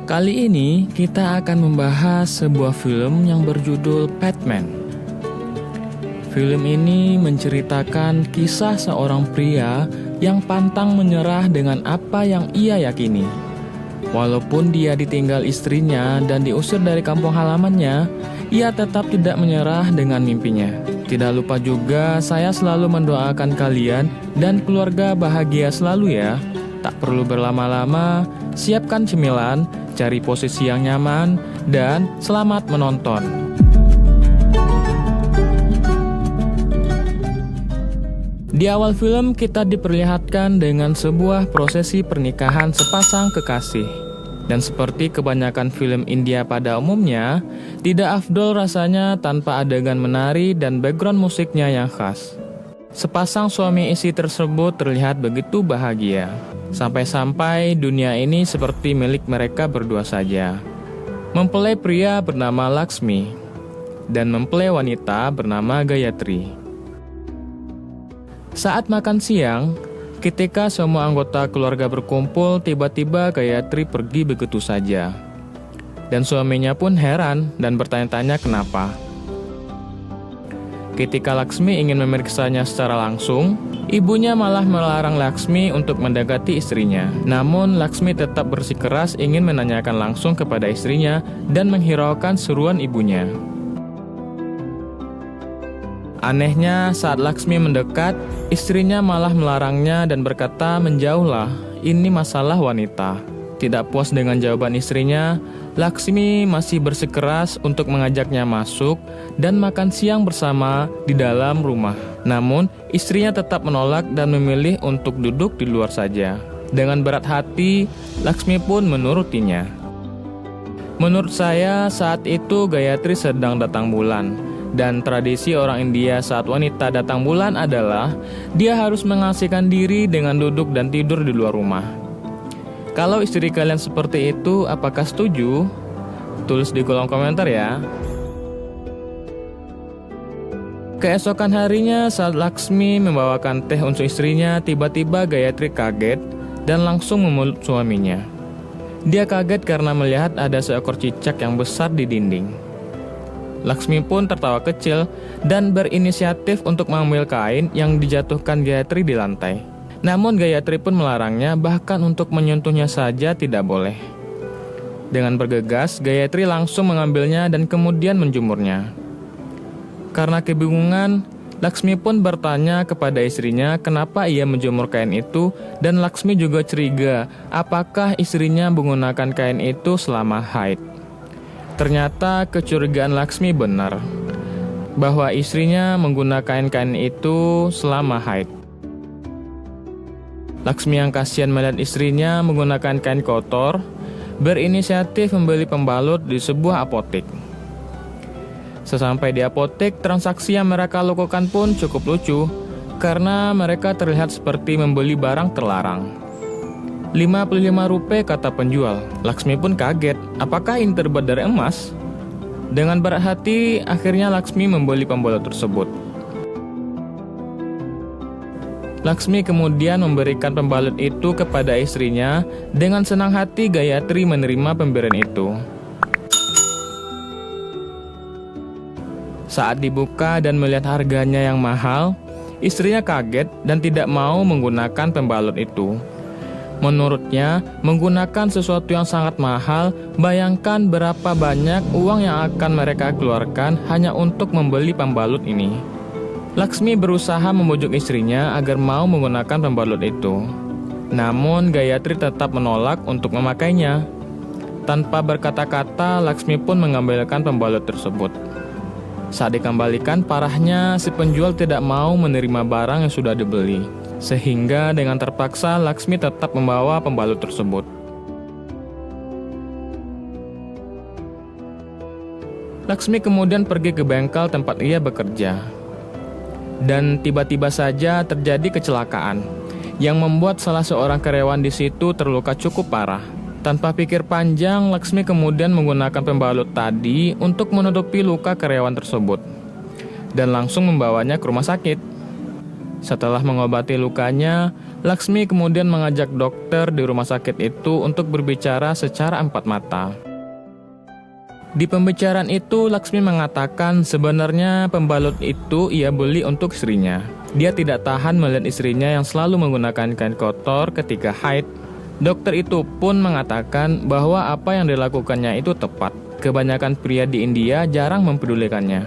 Kali ini kita akan membahas sebuah film yang berjudul Batman. Film ini menceritakan kisah seorang pria yang pantang menyerah dengan apa yang ia yakini. Walaupun dia ditinggal istrinya dan diusir dari kampung halamannya, ia tetap tidak menyerah dengan mimpinya. Tidak lupa juga, saya selalu mendoakan kalian dan keluarga bahagia selalu ya. Tak perlu berlama-lama, siapkan cemilan, cari posisi yang nyaman, dan selamat menonton. Di awal film kita diperlihatkan dengan sebuah prosesi pernikahan sepasang kekasih. Dan seperti kebanyakan film India pada umumnya, tidak afdol rasanya tanpa adegan menari dan background musiknya yang khas. Sepasang suami istri tersebut terlihat begitu bahagia. Sampai-sampai dunia ini seperti milik mereka berdua saja. Mempelai pria bernama Laksmi dan mempelai wanita bernama Gayatri. Saat makan siang, ketika semua anggota keluarga berkumpul, tiba-tiba Gayatri pergi begitu saja. Dan suaminya pun heran dan bertanya-tanya kenapa. Ketika Laksmi ingin memeriksanya secara langsung, ibunya malah melarang Laksmi untuk mendekati istrinya. Namun Laksmi tetap bersikeras ingin menanyakan langsung kepada istrinya dan menghiraukan seruan ibunya. Anehnya, saat Laksmi mendekat, istrinya malah melarangnya dan berkata, "Menjauhlah, ini masalah wanita." Tidak puas dengan jawaban istrinya, Laksmi masih bersikeras untuk mengajaknya masuk dan makan siang bersama di dalam rumah. Namun, istrinya tetap menolak dan memilih untuk duduk di luar saja. Dengan berat hati, Laksmi pun menurutinya. Menurut saya, saat itu Gayatri sedang datang bulan. Dan tradisi orang India saat wanita datang bulan adalah dia harus mengasihkan diri dengan duduk dan tidur di luar rumah. Kalau istri kalian seperti itu, apakah setuju? Tulis di kolom komentar ya. Keesokan harinya saat Laksmi membawakan teh untuk istrinya, tiba-tiba Gayatri kaget dan langsung memeluk suaminya. Dia kaget karena melihat ada seekor cicak yang besar di dinding. Laksmi pun tertawa kecil dan berinisiatif untuk mengambil kain yang dijatuhkan Gayatri di lantai. Namun Gayatri pun melarangnya, bahkan untuk menyentuhnya saja tidak boleh. Dengan bergegas, Gayatri langsung mengambilnya dan kemudian menjemurnya. Karena kebingungan, Laksmi pun bertanya kepada istrinya kenapa ia menjemur kain itu, dan Laksmi juga curiga apakah istrinya menggunakan kain itu selama haid. Ternyata kecurigaan Laksmi benar, bahwa istrinya menggunakan kain itu selama haid. Laksmi yang kasihan melihat istrinya menggunakan kain kotor, berinisiatif membeli pembalut di sebuah apotek. Sesampai di apotek, transaksi yang mereka lakukan pun cukup lucu, karena mereka terlihat seperti membeli barang terlarang. 55 rupiah kata penjual. Laksmi pun kaget, apakah ini terbuat dari emas? Dengan berat hati, akhirnya Laksmi membeli pembalut tersebut. Laksmi kemudian memberikan pembalut itu kepada istrinya. Dengan senang hati Gayatri menerima pemberian itu. Saat dibuka dan melihat harganya yang mahal, istrinya kaget dan tidak mau menggunakan pembalut itu. Menurutnya, menggunakan sesuatu yang sangat mahal, bayangkan berapa banyak uang yang akan mereka keluarkan hanya untuk membeli pembalut ini. Laksmi berusaha membujuk istrinya agar mau menggunakan pembalut itu. Namun Gayatri tetap menolak untuk memakainya. Tanpa berkata-kata, Laksmi pun mengambilkan pembalut tersebut. Saat dikembalikan, parahnya si penjual tidak mau menerima barang yang sudah dibeli. Sehingga dengan terpaksa Laksmi tetap membawa pembalut tersebut. Laksmi kemudian pergi ke bengkel tempat ia bekerja. Dan tiba-tiba saja terjadi kecelakaan yang membuat salah seorang karyawan di situ terluka cukup parah. Tanpa pikir panjang, Laksmi kemudian menggunakan pembalut tadi untuk menutupi luka karyawan tersebut dan langsung membawanya ke rumah sakit. Setelah mengobati lukanya, Laksmi kemudian mengajak dokter di rumah sakit itu untuk berbicara secara empat mata. Di pembicaraan itu, Laksmi mengatakan sebenarnya pembalut itu ia beli untuk istrinya. Dia tidak tahan melihat istrinya yang selalu menggunakan kain kotor ketika haid. Dokter itu pun mengatakan bahwa apa yang dilakukannya itu tepat. Kebanyakan pria di India jarang mempedulikannya.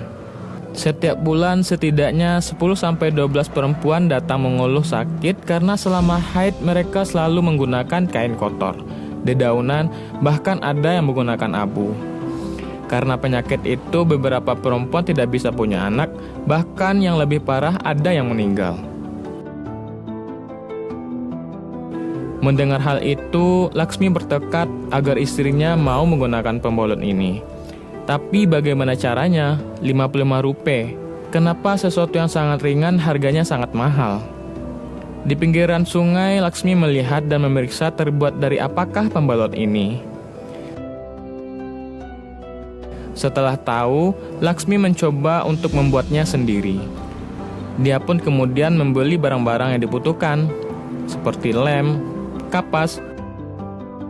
Setiap bulan setidaknya 10-12 perempuan datang mengeluh sakit karena selama haid mereka selalu menggunakan kain kotor, dedaunan, bahkan ada yang menggunakan abu. Karena penyakit itu beberapa perempuan tidak bisa punya anak, bahkan yang lebih parah ada yang meninggal. Mendengar hal itu, Laksmi bertekad agar istrinya mau menggunakan pembalut ini. Tapi bagaimana caranya? 55 rupiah. Kenapa sesuatu yang sangat ringan harganya sangat mahal? Di pinggiran sungai, Laksmi melihat dan memeriksa terbuat dari apakah pembalut ini. Setelah tahu, Laksmi mencoba untuk membuatnya sendiri. Dia pun kemudian membeli barang-barang yang dibutuhkan, seperti lem, kapas,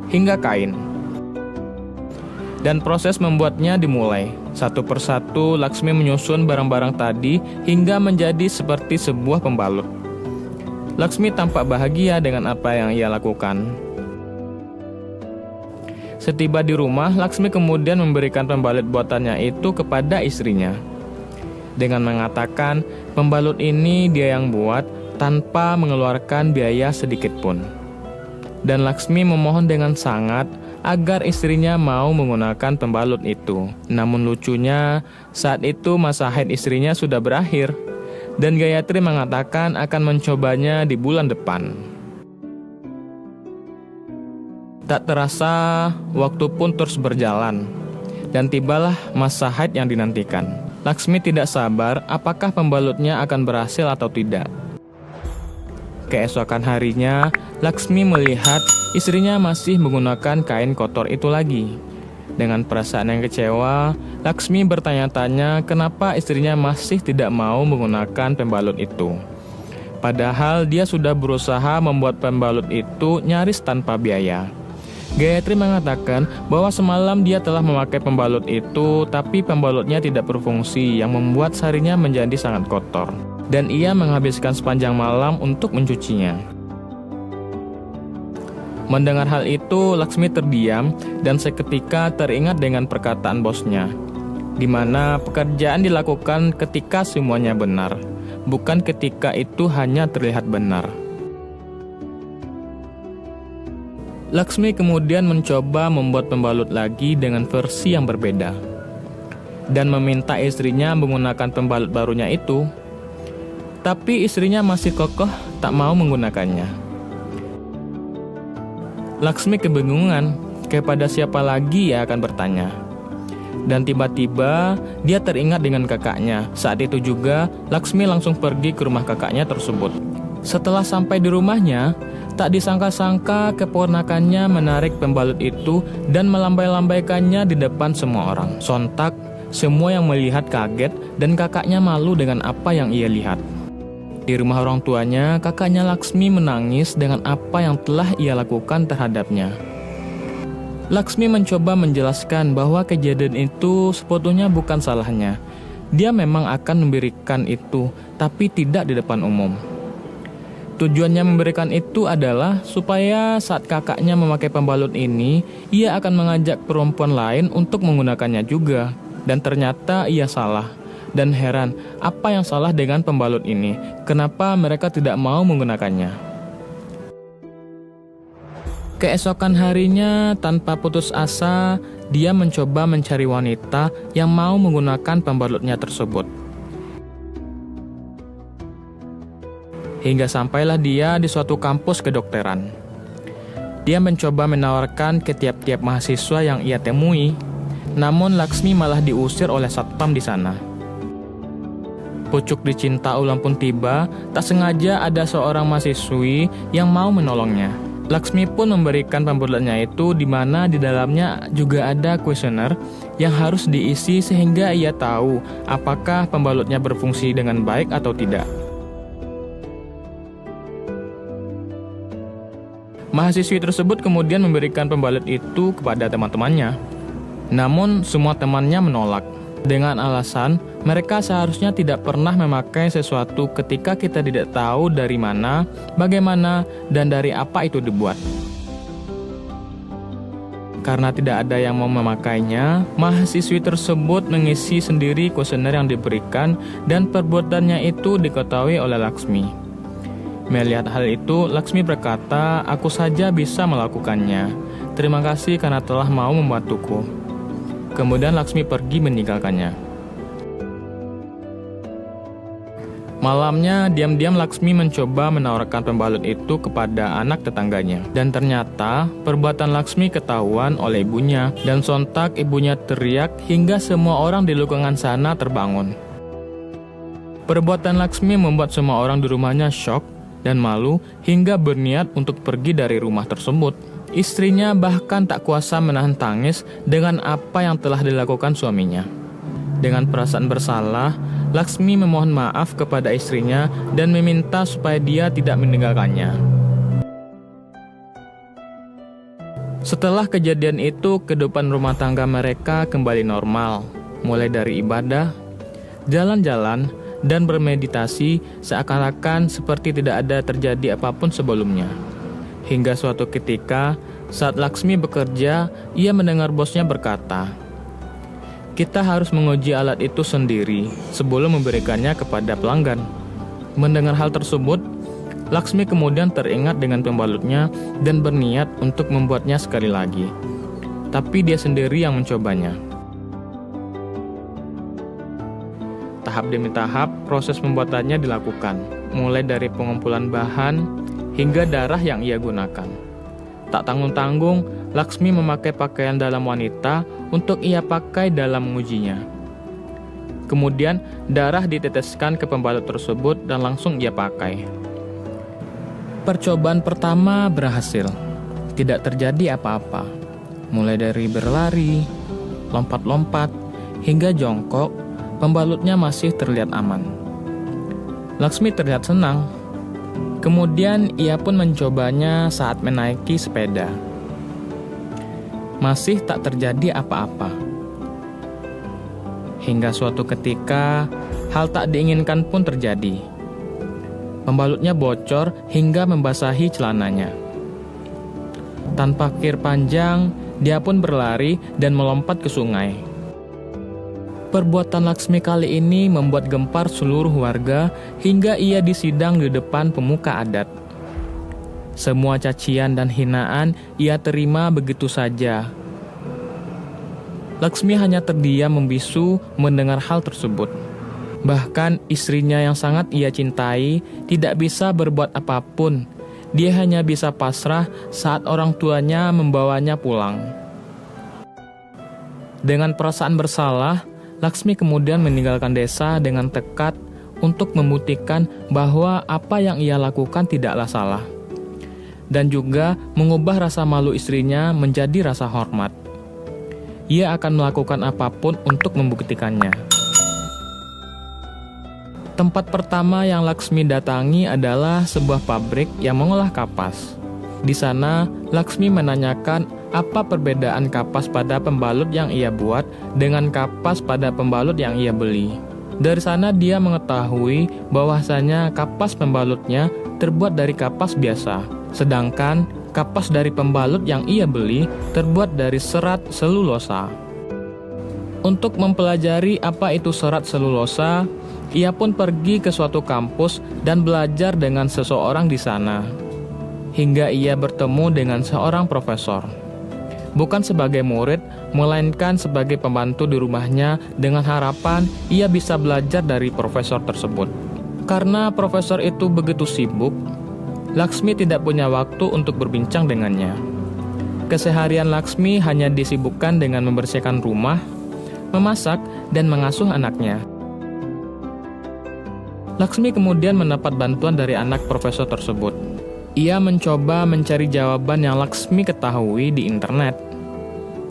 hingga kain. Dan proses membuatnya dimulai. Satu persatu Laksmi menyusun barang-barang tadi hingga menjadi seperti sebuah pembalut. Laksmi tampak bahagia dengan apa yang ia lakukan. Setiba di rumah, Laksmi kemudian memberikan pembalut buatannya itu kepada istrinya. Dengan mengatakan, pembalut ini dia yang buat tanpa mengeluarkan biaya sedikit pun. Dan Laksmi memohon dengan sangat agar istrinya mau menggunakan pembalut itu. Namun lucunya, saat itu masa haid istrinya sudah berakhir, dan Gayatri mengatakan akan mencobanya di bulan depan. Tak terasa, waktu pun terus berjalan, dan tibalah masa haid yang dinantikan. Laksmi tidak sabar apakah pembalutnya akan berhasil atau tidak. Keesokan harinya, Laksmi melihat istrinya masih menggunakan kain kotor itu lagi. Dengan perasaan yang kecewa, Laksmi bertanya-tanya kenapa istrinya masih tidak mau menggunakan pembalut itu. Padahal dia sudah berusaha membuat pembalut itu nyaris tanpa biaya. Gayatri mengatakan bahwa semalam dia telah memakai pembalut itu, tapi pembalutnya tidak berfungsi yang membuat sarinya menjadi sangat kotor. Dan ia menghabiskan sepanjang malam untuk mencucinya. Mendengar hal itu, Laksmi terdiam dan seketika teringat dengan perkataan bosnya, di mana pekerjaan dilakukan ketika semuanya benar, bukan ketika itu hanya terlihat benar. Laksmi kemudian mencoba membuat pembalut lagi dengan versi yang berbeda, dan meminta istrinya menggunakan pembalut barunya itu. Tapi istrinya masih kokoh tak mau menggunakannya. Laksmi kebingungan kepada siapa lagi ia akan bertanya. Dan tiba-tiba dia teringat dengan kakaknya. Saat itu juga Laksmi langsung pergi ke rumah kakaknya tersebut. Setelah sampai di rumahnya, tak disangka-sangka keponakannya menarik pembalut itu dan melambai-lambaikannya di depan semua orang. Sontak, semua yang melihat kaget dan kakaknya malu dengan apa yang ia lihat. Di rumah orang tuanya, kakaknya Laksmi menangis dengan apa yang telah ia lakukan terhadapnya. Laksmi mencoba menjelaskan bahwa kejadian itu sebetulnya bukan salahnya. Dia memang akan memberikan itu, tapi tidak di depan umum. Tujuannya memberikan itu adalah supaya saat kakaknya memakai pembalut ini, ia akan mengajak perempuan lain untuk menggunakannya juga. Dan ternyata ia salah. Dan heran, apa yang salah dengan pembalut ini? Kenapa mereka tidak mau menggunakannya? Keesokan harinya, tanpa putus asa, dia mencoba mencari wanita yang mau menggunakan pembalutnya tersebut. Hingga sampailah dia di suatu kampus kedokteran. Dia mencoba menawarkan ke tiap-tiap mahasiswa yang ia temui, namun Laksmi malah diusir oleh satpam di sana. Pucuk dicinta ulang pun tiba, tak sengaja ada seorang mahasiswi yang mau menolongnya. Laksmi pun memberikan pembalutnya itu, di mana di dalamnya juga ada kuesioner yang harus diisi sehingga ia tahu apakah pembalutnya berfungsi dengan baik atau tidak. Mahasiswi tersebut kemudian memberikan pembalut itu kepada teman-temannya. Namun semua temannya menolak dengan alasan mereka seharusnya tidak pernah memakai sesuatu ketika kita tidak tahu dari mana, bagaimana, dan dari apa itu dibuat. Karena tidak ada yang mau memakainya, mahasiswi tersebut mengisi sendiri kuesioner yang diberikan dan perbuatannya itu diketahui oleh Laksmi. Melihat hal itu, Laksmi berkata, "Aku saja bisa melakukannya. Terima kasih karena telah mau membantuku." Kemudian Laksmi pergi meninggalkannya. Malamnya, diam-diam Laksmi mencoba menawarkan pembalut itu kepada anak tetangganya. Dan ternyata, perbuatan Laksmi ketahuan oleh ibunya, dan sontak ibunya teriak hingga semua orang di lingkungan sana terbangun. Perbuatan Laksmi membuat semua orang di rumahnya syok dan malu hingga berniat untuk pergi dari rumah tersebut. Istrinya bahkan tak kuasa menahan tangis dengan apa yang telah dilakukan suaminya. Dengan perasaan bersalah, Laksmi memohon maaf kepada istrinya dan meminta supaya dia tidak meninggalkannya. Setelah kejadian itu, kehidupan rumah tangga mereka kembali normal, mulai dari ibadah, jalan-jalan, dan bermeditasi seakan-akan seperti tidak ada terjadi apapun sebelumnya. Hingga suatu ketika, saat Laksmi bekerja, ia mendengar bosnya berkata, "Kita harus menguji alat itu sendiri sebelum memberikannya kepada pelanggan." Mendengar hal tersebut, Laksmi kemudian teringat dengan pembalutnya dan berniat untuk membuatnya sekali lagi. Tapi dia sendiri yang mencobanya. Tahap demi tahap, proses pembuatannya dilakukan, mulai dari pengumpulan bahan hingga darah yang ia gunakan. Tak tanggung-tanggung, Laksmi memakai pakaian dalam wanita untuk ia pakai dalam mengujinya. Kemudian, darah diteteskan ke pembalut tersebut dan langsung ia pakai. Percobaan pertama berhasil. Tidak terjadi apa-apa. Mulai dari berlari, lompat-lompat, hingga jongkok, pembalutnya masih terlihat aman. Laksmi terlihat senang. Kemudian ia pun mencobanya saat menaiki sepeda. Masih tak terjadi apa-apa. Hingga suatu ketika, hal tak diinginkan pun terjadi. Pembalutnya bocor hingga membasahi celananya. Tanpa pikir panjang, dia pun berlari dan melompat ke sungai. Perbuatan Laksmi kali ini membuat gempar seluruh warga hingga ia disidang di depan pemuka adat. Semua cacian dan hinaan ia terima begitu saja. Laksmi hanya terdiam membisu mendengar hal tersebut. Bahkan istrinya yang sangat ia cintai tidak bisa berbuat apapun. Dia hanya bisa pasrah saat orang tuanya membawanya pulang. Dengan perasaan bersalah, Laksmi kemudian meninggalkan desa dengan tekad untuk membuktikan bahwa apa yang ia lakukan tidaklah salah. Dan juga mengubah rasa malu istrinya menjadi rasa hormat. Ia akan melakukan apapun untuk membuktikannya. Tempat pertama yang Laksmi datangi adalah sebuah pabrik yang mengolah kapas. Di sana, Laksmi menanyakan apa perbedaan kapas pada pembalut yang ia buat dengan kapas pada pembalut yang ia beli. Dari sana dia mengetahui bahwasanya kapas pembalutnya terbuat dari kapas biasa, sedangkan kapas dari pembalut yang ia beli terbuat dari serat selulosa. Untuk mempelajari apa itu serat selulosa, ia pun pergi ke suatu kampus dan belajar dengan seseorang di sana. Hingga ia bertemu dengan seorang profesor. Bukan sebagai murid, melainkan sebagai pembantu di rumahnya dengan harapan ia bisa belajar dari profesor tersebut. Karena profesor itu begitu sibuk, Laksmi tidak punya waktu untuk berbincang dengannya. Keseharian Laksmi hanya disibukkan dengan membersihkan rumah, memasak, dan mengasuh anaknya. Laksmi kemudian mendapat bantuan dari anak profesor tersebut. Ia mencoba mencari jawaban yang Laksmi ketahui di internet.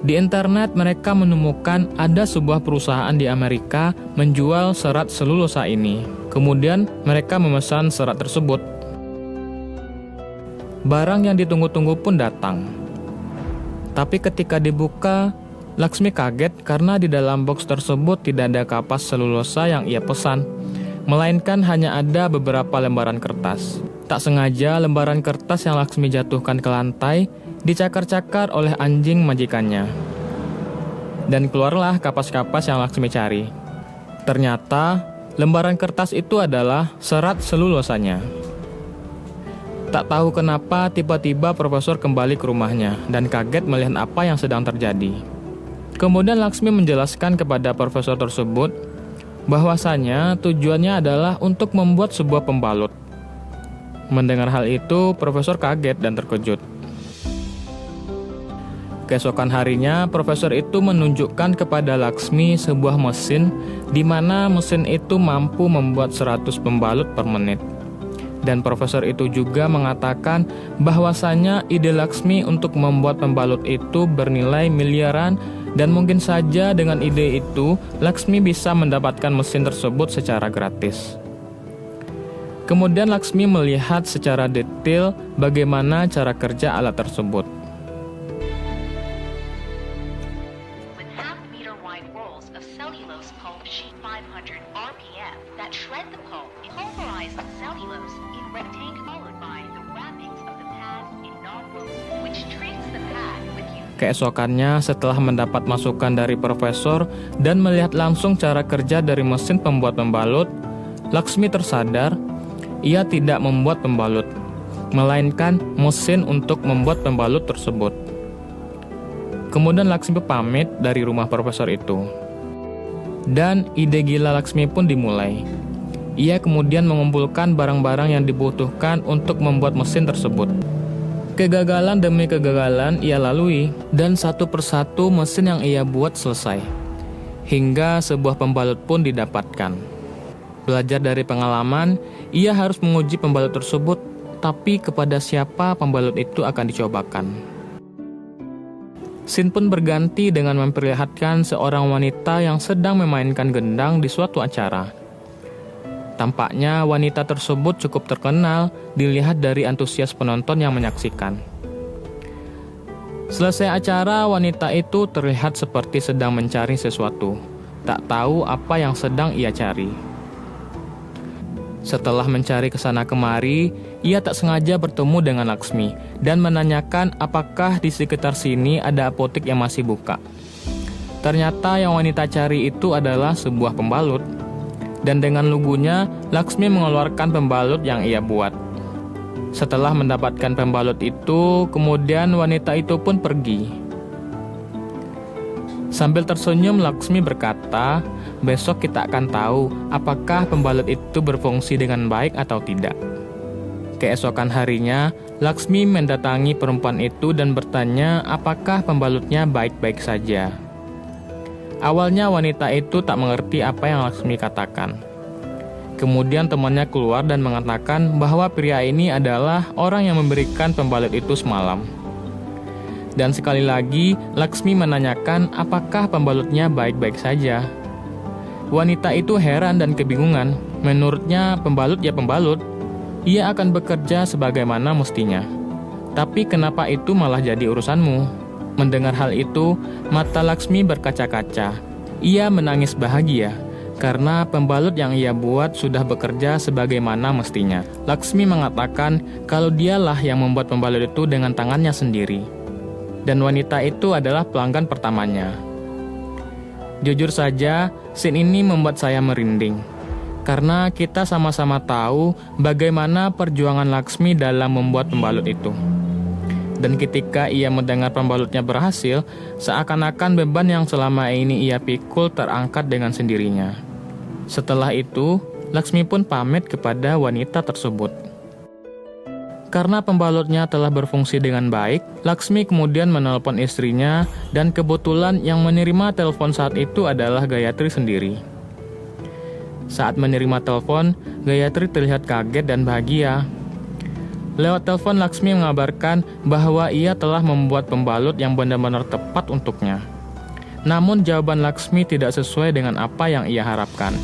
Di internet mereka menemukan ada sebuah perusahaan di Amerika menjual serat selulosa ini. Kemudian mereka memesan serat tersebut. barang yang ditunggu-tunggu pun datang. Tapi ketika dibuka, Laksmi kaget karena di dalam box tersebut tidak ada kapas selulosa yang ia pesan, melainkan hanya ada beberapa lembaran kertas. Tak sengaja lembaran kertas yang Laksmi jatuhkan ke lantai dicakar-cakar oleh anjing majikannya. Dan keluarlah kapas-kapas yang Laksmi cari. Ternyata lembaran kertas itu adalah serat selulosanya. Tak tahu kenapa tiba-tiba profesor kembali ke rumahnya dan kaget melihat apa yang sedang terjadi. Kemudian Laksmi menjelaskan kepada profesor tersebut bahwasanya tujuannya adalah untuk membuat sebuah pembalut. Mendengar hal itu, profesor kaget dan terkejut. Keesokan harinya, profesor itu menunjukkan kepada Laksmi sebuah mesin di mana mesin itu mampu membuat 100 pembalut per menit. Dan profesor itu juga mengatakan bahwasanya ide Laksmi untuk membuat pembalut itu bernilai miliaran dan mungkin saja dengan ide itu Laksmi bisa mendapatkan mesin tersebut secara gratis. Kemudian Laksmi melihat secara detail bagaimana cara kerja alat tersebut. With half-meter wide rolls of cellulose pulp sheet 500 RPM that shred the pulp, pulverize the cellulose in rectangle followed by the wrappings of the pad in non-woven, which treats the pad with Keesokannya, setelah mendapat masukan dari profesor dan melihat langsung cara kerja dari mesin pembuat pembalut, Laksmi tersadar ia tidak membuat pembalut, melainkan mesin untuk membuat pembalut tersebut. Kemudian Laksmi pamit dari rumah profesor itu. Dan ide gila Laksmi pun dimulai. Ia kemudian mengumpulkan barang-barang yang dibutuhkan untuk membuat mesin tersebut. Kegagalan demi kegagalan ia lalui, dan satu persatu mesin yang ia buat selesai. Hingga sebuah pembalut pun didapatkan. Belajar dari pengalaman, ia harus menguji pembalut tersebut, tapi kepada siapa pembalut itu akan dicobakan. Scene pun berganti dengan memperlihatkan seorang wanita yang sedang memainkan gendang di suatu acara. Tampaknya wanita tersebut cukup terkenal dilihat dari antusias penonton yang menyaksikan. Selesai acara, wanita itu terlihat seperti sedang mencari sesuatu. Tak tahu apa yang sedang ia cari. Setelah mencari kesana kemari, ia tak sengaja bertemu dengan Laksmi dan menanyakan apakah di sekitar sini ada apotek yang masih buka. Ternyata yang wanita cari itu adalah sebuah pembalut. Dan dengan lugunya, Laksmi mengeluarkan pembalut yang ia buat. Setelah mendapatkan pembalut itu, kemudian wanita itu pun pergi. Sambil tersenyum, Laksmi berkata, besok kita akan tahu apakah pembalut itu berfungsi dengan baik atau tidak. Keesokan harinya, Laksmi mendatangi perempuan itu dan bertanya apakah pembalutnya baik-baik saja. Awalnya wanita itu tak mengerti apa yang Laksmi katakan. Kemudian temannya keluar dan mengatakan bahwa pria ini adalah orang yang memberikan pembalut itu semalam. Dan sekali lagi, Laksmi menanyakan apakah pembalutnya baik-baik saja. Wanita itu heran dan kebingungan. Menurutnya pembalut ya pembalut. Ia akan bekerja sebagaimana mestinya. Tapi kenapa itu malah jadi urusanmu? Mendengar hal itu, mata Laksmi berkaca-kaca. Ia menangis bahagia, karena pembalut yang ia buat sudah bekerja sebagaimana mestinya. Laksmi mengatakan kalau dialah yang membuat pembalut itu dengan tangannya sendiri. Dan wanita itu adalah pelanggan pertamanya. Jujur saja, scene ini membuat saya merinding. Karena kita sama-sama tahu bagaimana perjuangan Laksmi dalam membuat pembalut itu. Dan ketika ia mendengar pembalutnya berhasil, seakan-akan beban yang selama ini ia pikul terangkat dengan sendirinya. Setelah itu, Laksmi pun pamit kepada wanita tersebut. Karena pembalutnya telah berfungsi dengan baik, Laksmi kemudian menelpon istrinya dan kebetulan yang menerima telepon saat itu adalah Gayatri sendiri. Saat menerima telepon, Gayatri terlihat kaget dan bahagia. Lewat telepon, Laksmi mengabarkan bahwa ia telah membuat pembalut yang benar-benar tepat untuknya. Namun jawaban Laksmi tidak sesuai dengan apa yang ia harapkan.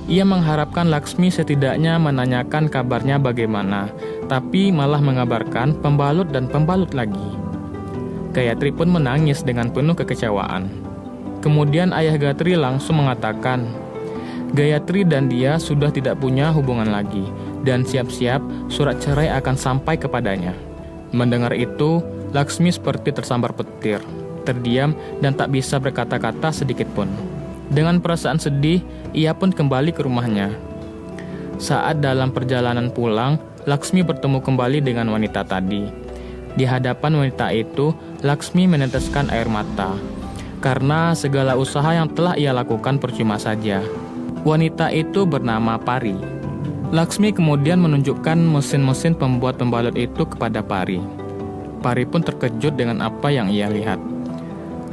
Ia mengharapkan Laksmi setidaknya menanyakan kabarnya bagaimana, tapi malah mengabarkan pembalut dan pembalut lagi. Gayatri pun menangis dengan penuh kekecewaan. Kemudian ayah Gatri langsung mengatakan, Gayatri dan dia sudah tidak punya hubungan lagi, dan siap-siap surat cerai akan sampai kepadanya. Mendengar itu, Laksmi seperti tersambar petir, terdiam dan tak bisa berkata-kata sedikit pun. Dengan perasaan sedih, ia pun kembali ke rumahnya. Saat dalam perjalanan pulang, Laksmi bertemu kembali dengan wanita tadi. Di hadapan wanita itu, Laksmi meneteskan air mata, karena segala usaha yang telah ia lakukan percuma saja. Wanita itu bernama Pari. Laksmi kemudian menunjukkan mesin-mesin pembuat pembalut itu kepada Pari. Pari pun terkejut dengan apa yang ia lihat.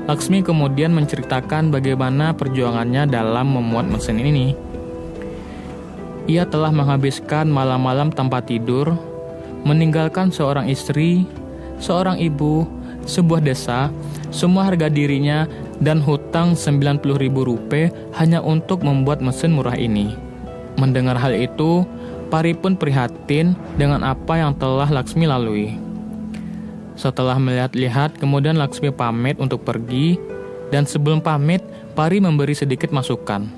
Laksmi kemudian menceritakan bagaimana perjuangannya dalam memuat mesin ini. Ia telah menghabiskan malam-malam tanpa tidur, meninggalkan seorang istri, seorang ibu, sebuah desa, semua harga dirinya, dan hutang 90.000 rupiah hanya untuk membuat mesin murah ini. Mendengar hal itu, Pari pun prihatin dengan apa yang telah Laksmi lalui. Setelah melihat-lihat, kemudian Laksmi pamit untuk pergi, dan sebelum pamit, Pari memberi sedikit masukan.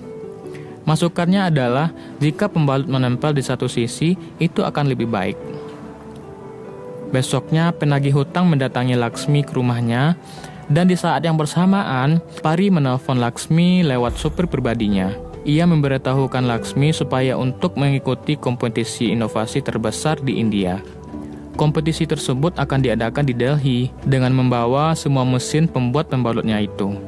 Masukannya adalah, jika pembalut menempel di satu sisi, itu akan lebih baik. Besoknya, penagih hutang mendatangi Laksmi ke rumahnya, dan di saat yang bersamaan, Pari menelpon Laksmi lewat supir pribadinya. Ia memberitahukan Laksmi supaya untuk mengikuti kompetisi inovasi terbesar di India. Kompetisi tersebut akan diadakan di Delhi dengan membawa semua mesin pembuat pembalutnya itu.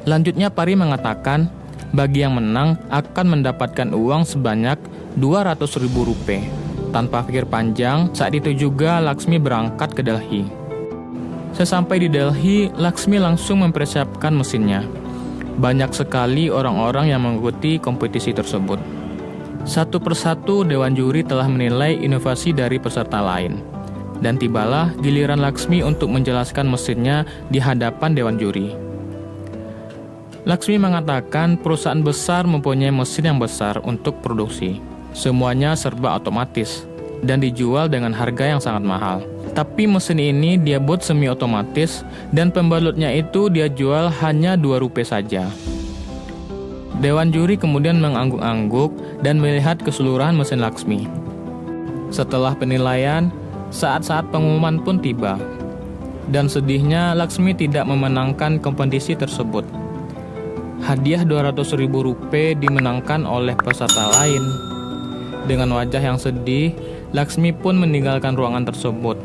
Lanjutnya Pari mengatakan, bagi yang menang akan mendapatkan uang sebanyak 200.000 rupiah. Tanpa pikir panjang, saat itu juga Laksmi berangkat ke Delhi. Sesampai di Delhi, Laksmi langsung mempersiapkan mesinnya. Banyak sekali orang-orang yang mengikuti kompetisi tersebut. Satu persatu dewan juri telah menilai inovasi dari peserta lain. Dan tibalah giliran Laksmi untuk menjelaskan mesinnya di hadapan dewan juri. Laksmi mengatakan perusahaan besar mempunyai mesin yang besar untuk produksi. Semuanya serba otomatis dan dijual dengan harga yang sangat mahal. Tapi mesin ini dia buat semi otomatis dan pembalutnya itu dia jual hanya 2 rupiah saja. Dewan juri kemudian mengangguk-angguk dan melihat keseluruhan mesin Laksmi. Setelah penilaian, saat-saat pengumuman pun tiba. Dan sedihnya Laksmi tidak memenangkan kompetisi tersebut. Hadiah 200.000 rupiah dimenangkan oleh peserta lain. Dengan wajah yang sedih, Laksmi pun meninggalkan ruangan tersebut.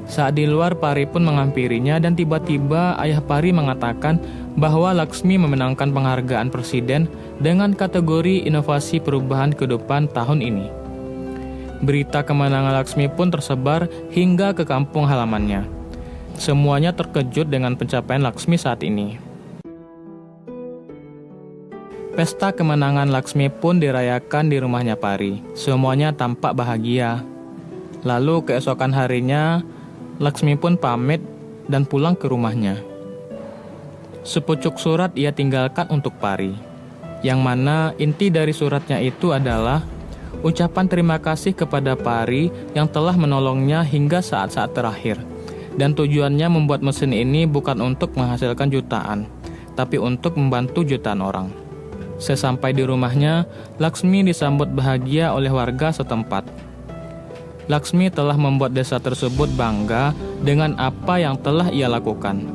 Saat di luar, Pari pun menghampirinya dan tiba-tiba ayah Pari mengatakan bahwa Laksmi memenangkan penghargaan presiden dengan kategori inovasi perubahan kehidupan tahun ini. Berita kemenangan Laksmi pun tersebar hingga ke kampung halamannya. Semuanya terkejut dengan pencapaian Laksmi saat ini. Pesta kemenangan Laksmi pun dirayakan di rumahnya Pari. Semuanya tampak bahagia. Lalu keesokan harinya, Laksmi pun pamit dan pulang ke rumahnya. Sepucuk surat ia tinggalkan untuk Pari, yang mana inti dari suratnya itu adalah ucapan terima kasih kepada Pari yang telah menolongnya hingga saat-saat terakhir. Dan tujuannya membuat mesin ini bukan untuk menghasilkan jutaan, tapi untuk membantu jutaan orang. Sesampai di rumahnya, Laksmi disambut bahagia oleh warga setempat. Laksmi telah membuat desa tersebut bangga dengan apa yang telah ia lakukan.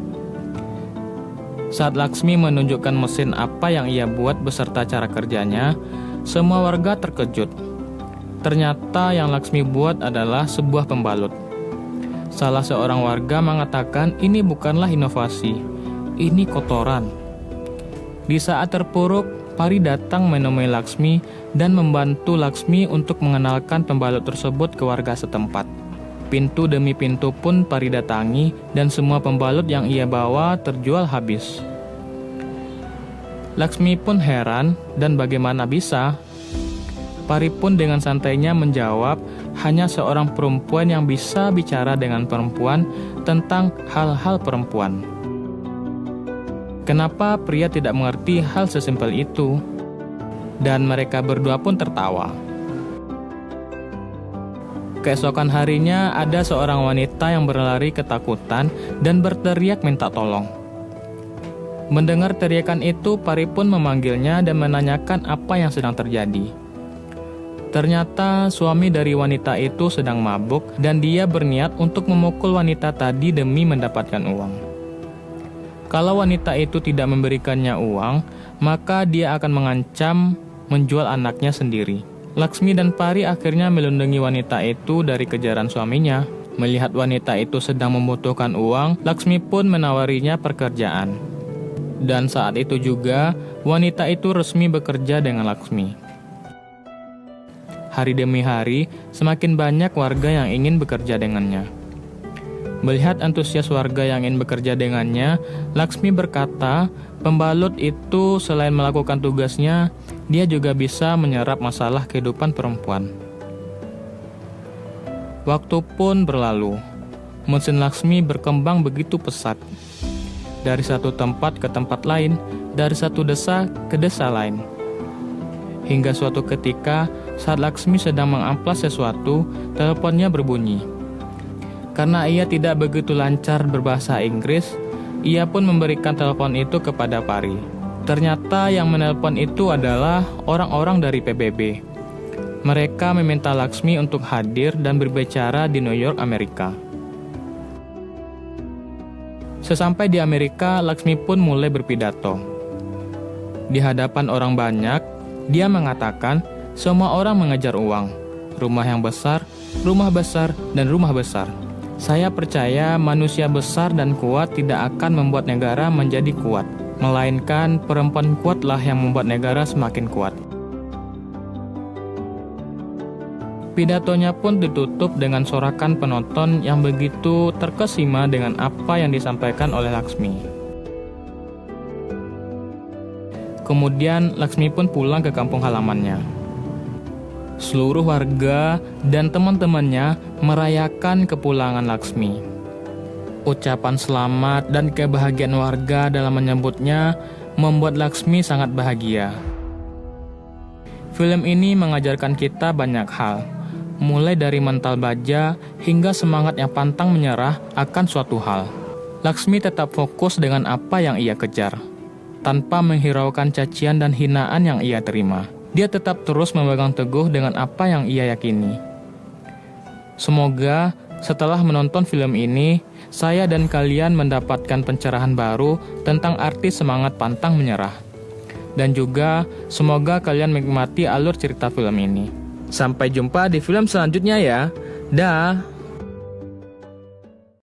Saat Laksmi menunjukkan mesin apa yang ia buat beserta cara kerjanya, semua warga terkejut. Ternyata yang Laksmi buat adalah sebuah pembalut. Salah seorang warga mengatakan ini bukanlah inovasi, ini kotoran. Di saat terpuruk, Pari datang menemui Laksmi dan membantu Laksmi untuk mengenalkan pembalut tersebut ke warga setempat. Pintu demi pintu pun Pari datangi dan semua pembalut yang ia bawa terjual habis. Laksmi pun heran dan bagaimana bisa? Pari pun dengan santainya menjawab, hanya seorang perempuan yang bisa bicara dengan perempuan tentang hal-hal perempuan. Kenapa pria tidak mengerti hal sesimpel itu? dan mereka berdua pun tertawa. Keesokan harinya ada seorang wanita yang berlari ketakutan dan berteriak minta tolong. Mendengar teriakan itu, Pari pun memanggilnya dan menanyakan apa yang sedang terjadi. Ternyata suami dari wanita itu sedang mabuk dan dia berniat untuk memukul wanita tadi demi mendapatkan uang. Kalau wanita itu tidak memberikannya uang, maka dia akan mengancam menjual anaknya sendiri. Laksmi dan Pari akhirnya melindungi wanita itu dari kejaran suaminya. Melihat wanita itu sedang membutuhkan uang, Laksmi pun menawarinya pekerjaan. Dan saat itu juga, wanita itu resmi bekerja dengan Laksmi. Hari demi hari, semakin banyak warga yang ingin bekerja dengannya. Melihat antusias warga yang ingin bekerja dengannya, Laksmi berkata, pembalut itu selain melakukan tugasnya, dia juga bisa menyerap masalah kehidupan perempuan. Waktu pun berlalu. Mesin Laksmi berkembang begitu pesat. Dari satu tempat ke tempat lain, dari satu desa ke desa lain. Hingga suatu ketika, saat Laksmi sedang mengamplas sesuatu, teleponnya berbunyi. Karena ia tidak begitu lancar berbahasa Inggris, ia pun memberikan telepon itu kepada Pari. Ternyata yang menelpon itu adalah orang-orang dari PBB. Mereka meminta Laksmi untuk hadir dan berbicara di New York, Amerika. Sesampai di Amerika, Laksmi pun mulai berpidato. Di hadapan orang banyak, dia mengatakan semua orang mengejar uang. Rumah yang besar, dan rumah besar. Saya percaya manusia besar dan kuat tidak akan membuat negara menjadi kuat, melainkan perempuan kuatlah yang membuat negara semakin kuat. Pidatonya pun ditutup dengan sorakan penonton yang begitu terkesima dengan apa yang disampaikan oleh Laksmi. Kemudian Laksmi pun pulang ke kampung halamannya. Seluruh warga dan teman-temannya merayakan kepulangan Laksmi. Ucapan selamat dan kebahagiaan warga dalam menyambutnya membuat Laksmi sangat bahagia. Film ini mengajarkan kita banyak hal, mulai dari mental baja hingga semangat yang pantang menyerah akan suatu hal. Laksmi tetap fokus dengan apa yang ia kejar, tanpa menghiraukan cacian dan hinaan yang ia terima. Dia tetap terus memegang teguh dengan apa yang ia yakini. Semoga setelah menonton film ini, saya dan kalian mendapatkan pencerahan baru tentang arti semangat pantang menyerah. Dan juga semoga kalian menikmati alur cerita film ini. Sampai jumpa di film selanjutnya ya. Dah.